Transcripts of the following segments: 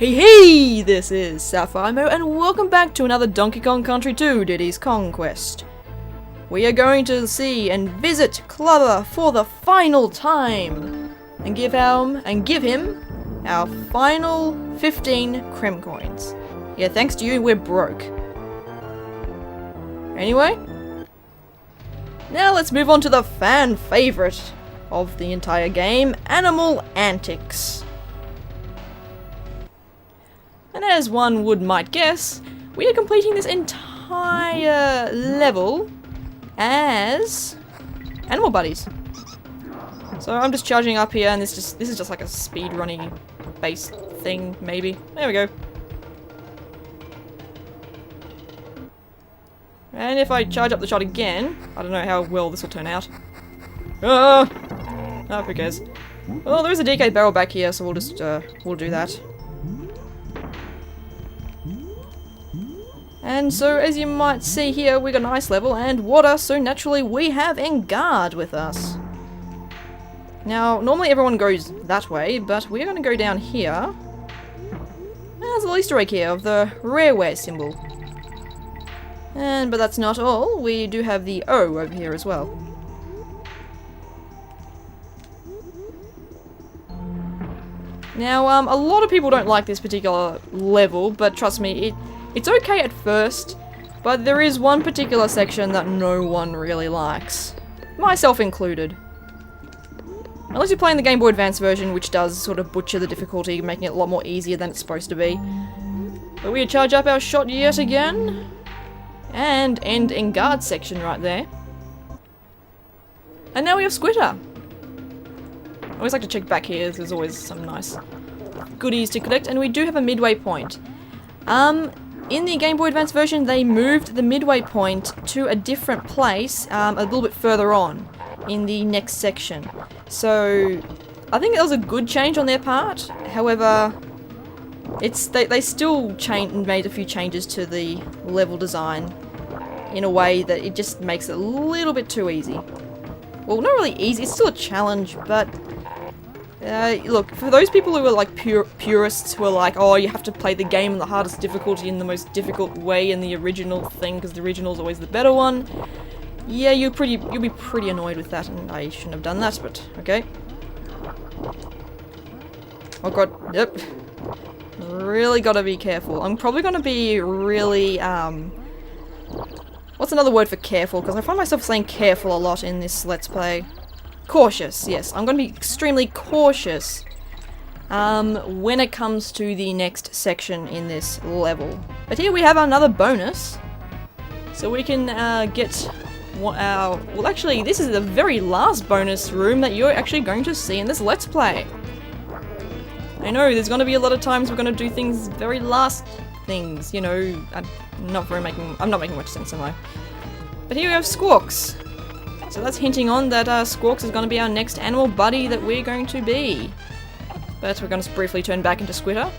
Hey, this is SapphireMayo and welcome back to another Donkey Kong Country 2 Diddy's Conquest. We are going to see and visit Clubber for the final time and give him our final 15 Crem coins. Yeah, thanks to you, we're broke. Anyway, now let's move on to the fan favorite of the entire game, Animal Antics. And as one might guess, we are completing this entire level as animal buddies. So I'm just charging up here, and this is just like a speed running based thing, maybe. There we go. And if I charge up the shot again, I don't know how well this will turn out. Oh, who cares? Well, there is a DK barrel back here, so we'll just we'll do that. And so, as you might see here, we got an ice level and water, so naturally we have Engard with us. Now, normally everyone goes that way, but we're going to go down here. There's a little Easter egg here of the rareware symbol. But that's not all, we do have the O over here as well. Now, a lot of people don't like this particular level, but trust me, it's okay at first, but there is one particular section that no one really likes. Myself included. Unless you're playing the Game Boy Advance version, which does sort of butcher the difficulty, making it a lot more easier than it's supposed to be. But we charge up our shot yet again. And end Engard section right there. And now we have Squitter. I always like to check back here, there's always some nice goodies to collect, and we do have a midway point. In the Game Boy Advance version, they moved the midway point to a different place, a little bit further on, in the next section. So, I think that was a good change on their part. However, they still made a few changes to the level design in a way that it just makes it a little bit too easy. Well, not really easy, it's still a challenge, but look, for those people who are like purists who are like, oh, you have to play the game in the hardest difficulty in the most difficult way in the original thing because the original is always the better one. Yeah, you'll be pretty annoyed with that, and I shouldn't have done that, but okay. Oh god, yep. Really gotta be careful. I'm probably gonna be really, what's another word for careful? Because I find myself saying careful a lot in this Let's Play. Cautious, yes. I'm going to be extremely cautious when it comes to the next section in this level. But here we have another bonus. So we can get well, actually, this is the very last bonus room that you're actually going to see in this Let's Play. I know, there's going to be a lot of times we're going to do things, very last things, you know. I'm not making much sense, am I? But here we have Squawks. So that's hinting on that Squawks is going to be our next animal buddy that we're going to be. But we're going to briefly turn back into Squitter.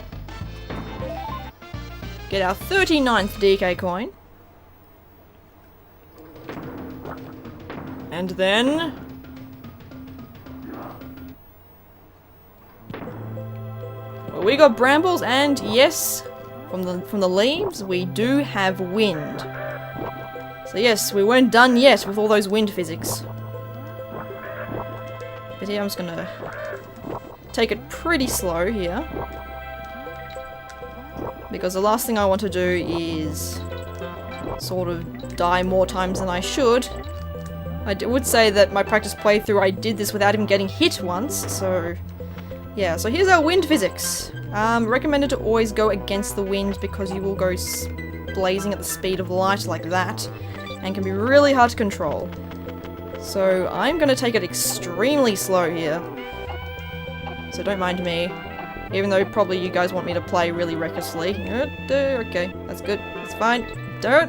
Get our 39th DK coin. And then... well, we got brambles, and yes, from the leaves, we do have wind. So yes, we weren't done yet with all those wind physics. But here I'm just gonna take it pretty slow here. Because the last thing I want to do is sort of die more times than I should. I would say that my practice playthrough I did this without even getting hit once, so... yeah, so here's our wind physics. Recommended to always go against the wind because you will go blazing at the speed of light like that. And can be really hard to control. So I'm going to take it extremely slow here. So don't mind me. Even though probably you guys want me to play really recklessly. Okay, that's good. That's fine. Alright.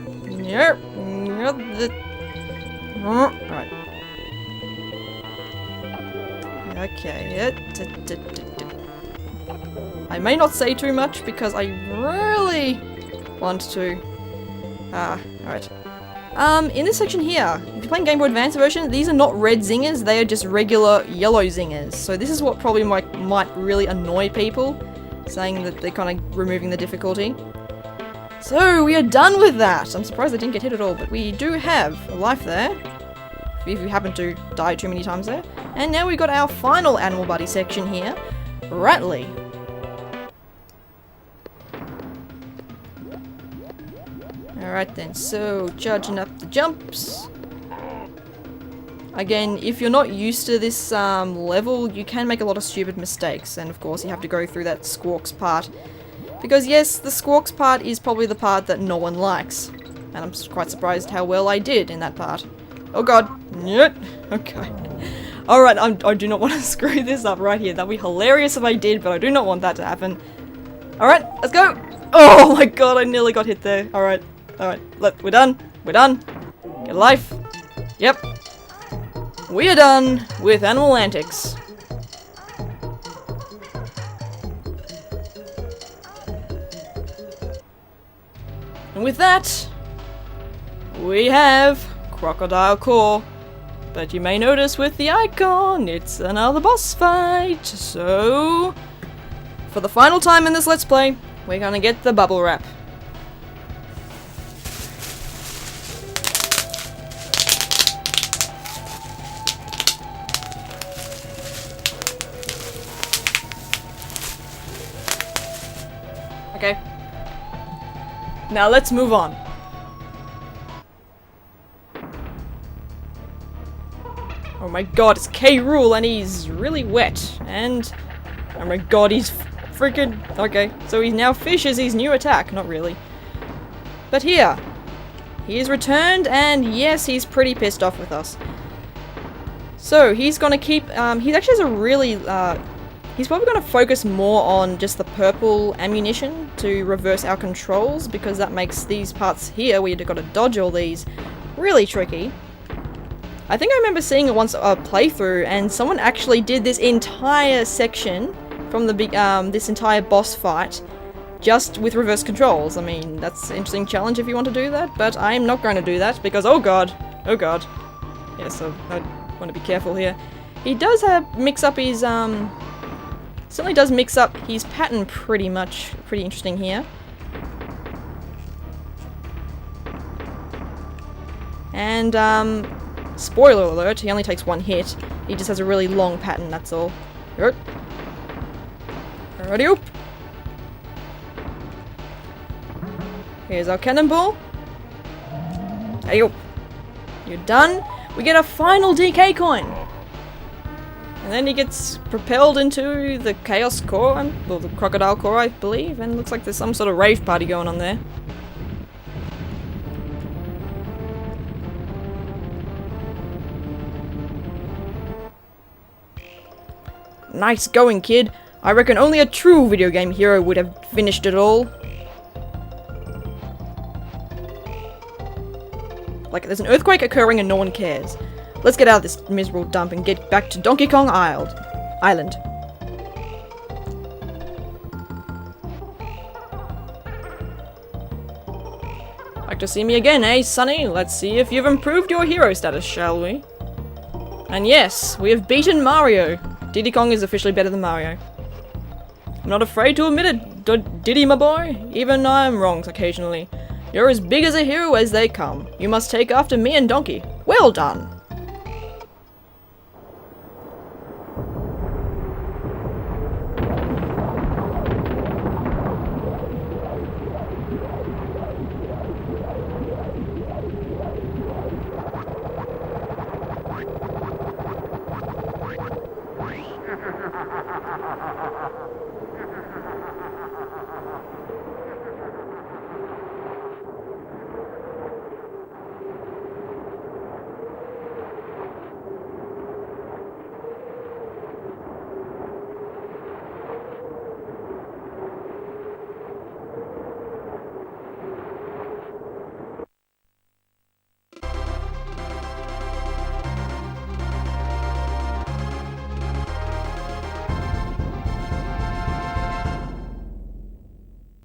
Okay. I may not say too much because I really want to. Alright. In this section here, if you're playing Game Boy Advance version, these are not red zingers, they are just regular yellow zingers. So this is what probably might really annoy people. saying that they're kind of removing the difficulty. So we are done with that. I'm surprised I didn't get hit at all, but we do have a life there. If you happen to die too many times there. And now we got our final animal buddy section here, Ratley. Alright then, so charging up the jumps. Again, if you're not used to this level, you can make a lot of stupid mistakes, and of course you have to go through that squawks part. Because yes, the squawks part is probably the part that no one likes. And I'm quite surprised how well I did in that part. Oh god. Yep. Okay. Alright, I do not want to screw this up right here. That'd be hilarious if I did, but I do not want that to happen. Alright, let's go! Oh my god, I nearly got hit there. Alright, we're done. We're done. Get a life. Yep. We are done with Animal Antics. And with that, we have Crocodile Core. But you may notice with the icon, it's another boss fight. So, for the final time in this Let's Play, we're gonna get the bubble wrap. Okay. Now let's move on. Oh my god, it's K. Rool and he's really wet. And oh my god, he's freaking... Okay, so he now fishes his new attack. Not really. But here, he is returned and yes, he's pretty pissed off with us. So he's gonna keep... he actually has a really... he's probably going to focus more on just the purple ammunition to reverse our controls, because that makes these parts here, where you've got to dodge all these, really tricky. I think I remember seeing it once a playthrough, and someone actually did this entire section from the big, this entire boss fight, just with reverse controls. I mean, that's an interesting challenge if you want to do that, but I'm not going to do that, because oh god. Yeah, so I want to be careful here. He does mix up his, certainly does mix up his pattern pretty interesting here. And, spoiler alert, he only takes one hit. He just has a really long pattern, that's all. Yep. Alrighty up. Here's our cannonball. Hey up. You're done. We get a final DK coin. And then he gets propelled into the Chaos Core, well, the Crocodile Core, I believe, and looks like there's some sort of rave party going on there. Nice going, kid. I reckon only a true video game hero would have finished it all. Like, there's an earthquake occurring and no one cares. Let's get out of this miserable dump and get back to Donkey Kong Island. Like to see me again, eh, Sonny? Let's see if you've improved your hero status, shall we? And yes, we have beaten Mario. Diddy Kong is officially better than Mario. I'm not afraid to admit it, Diddy, my boy. Even I'm wrong occasionally. You're as big as a hero as they come. You must take after me and Donkey. Well done.